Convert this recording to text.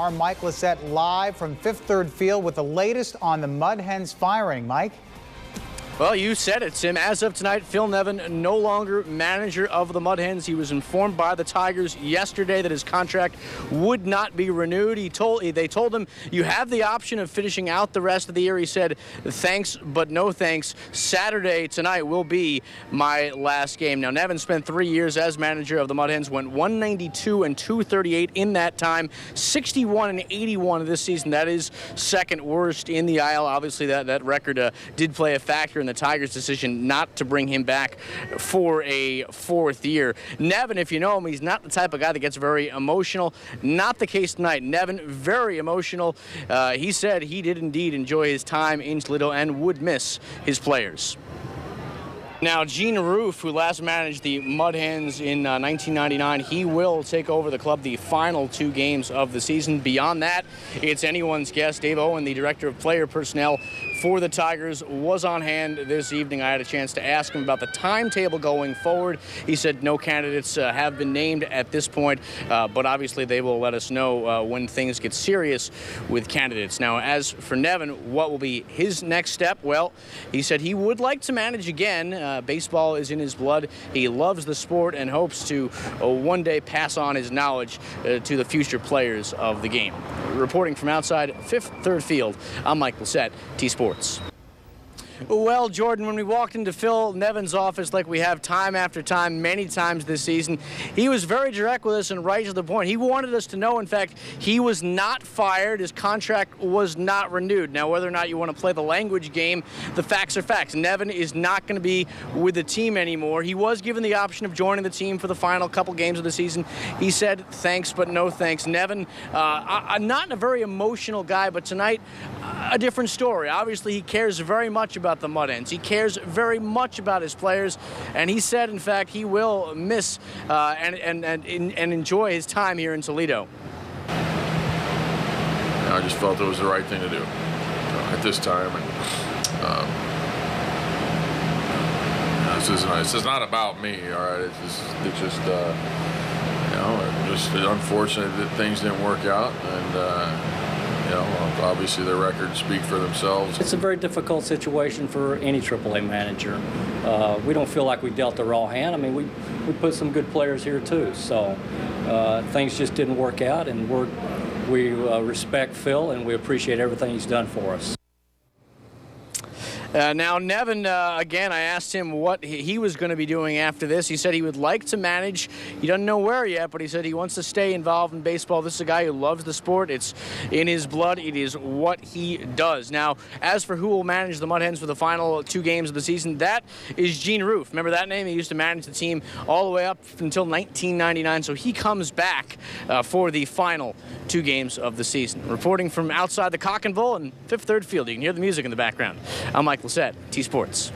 our Mike Lissette live from Fifth Third Field with the latest on the Mud Hens firing. Mike? Well, you said it, Tim. As of tonight, Phil Nevin no longer manager of the Mud Hens. He was informed by the Tigers yesterday that his contract would not be renewed. They told him, you have the option of finishing out the rest of the year. He said, thanks, but no thanks. Saturday tonight will be my last game. Now, Nevin spent 3 years as manager of the Mud Hens, went 192 and 238 in that time, 61 and 81 this season. That is second worst in the IL. Obviously, that record did play a factor in the Tigers' decision not to bring him back for a fourth year. Nevin, if you know him, he's not the type of guy that gets very emotional. Not the case tonight. Nevin, very emotional. He said he did indeed enjoy his time in Toledo and would miss his players. Now, Gene Roof, who last managed the Mud Hens in 1999, he will take over the club the final 2 games of the season. Beyond that, it's anyone's guess. Dave Owen, the director of player personnel for the Tigers, was on hand this evening. I had a chance to ask him about the timetable going forward. He said no candidates have been named at this point, but obviously they will let us know when things get serious with candidates. Now, as for Nevin, what will be his next step? Well, he said he would like to manage again. Baseball is in his blood. He loves the sport and hopes to one day pass on his knowledge to the future players of the game. Reporting from outside Fifth Third Field, I'm Mike Lissette, T-Sports. Well, Jordan, when we walked into Phil Nevin's office like we have time after time, many times this season, he was very direct with us and right to the point. He wanted us to know, in fact, he was not fired. His contract was not renewed. Now, whether or not you want to play the language game, the facts are facts. Nevin is not going to be with the team anymore. He was given the option of joining the team for the final couple games of the season. He said, thanks, but no thanks. Nevin, I'm not a very emotional guy, but tonight, a different story. Obviously, he cares very much about the Mud Hens. He cares very much about his players, and he said, in fact, he will miss and enjoy his time here in Toledo. I just felt it was the right thing to do at this time. And this is not about me, all right? It's just unfortunate that things didn't work out, and obviously the records speak for themselves. It's a very difficult situation for any AAA manager. We don't feel like we dealt the raw hand. I mean, we put some good players here too. So things just didn't work out, and we respect Phil and we appreciate everything he's done for us. Now, Nevin, again, I asked him what he was going to be doing after this. He said he would like to manage. He doesn't know where yet, but he said he wants to stay involved in baseball. This is a guy who loves the sport. It's in his blood. It is what he does. Now, as for who will manage the Mud Hens for the final 2 games of the season, that is Gene Roof. Remember that name? He used to manage the team all the way up until 1999, so he comes back for the final 2 games of the season. Reporting from outside the Cock and Bull and Fifth Third Field. You can hear the music in the background. I'm Mike Lissette, T-Sports.